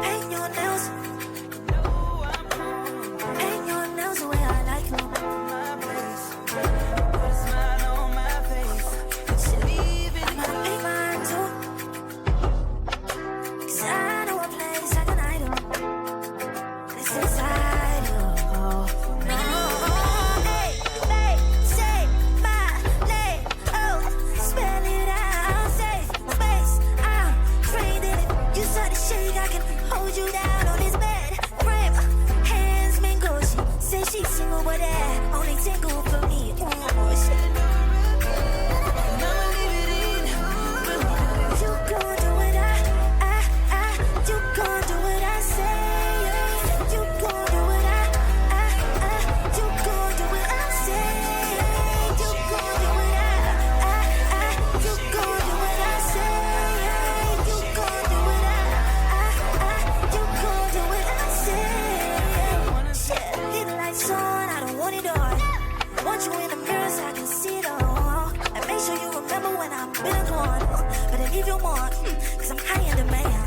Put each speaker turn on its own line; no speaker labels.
Paint your nails. Paint your nails the way I like them.
Put a smile on my face. Believe in
I might paint mine too. 'Cause I know a place I can hide 'em. It's inside of all. Hey, babe, say my name. Oh, spell it out. Say space. I'm trained in it. You start to shake, I can hold you down on this bed frame. Hands mingle. She says she's single, but that only tingle for me. Oh, shit.
I'ma leave it in.
You gon' do what you gon' do what I say. You gon' do what you gon' do what I say. You gon' do what you gon' do what I say. You gon' do what you gon' do what I say. Yeah, leave the lights on, I don't want it on. Want you in the mirror so I can see it all. And make sure you remember when I'm been gone. But if you want, 'cause I'm high in demand.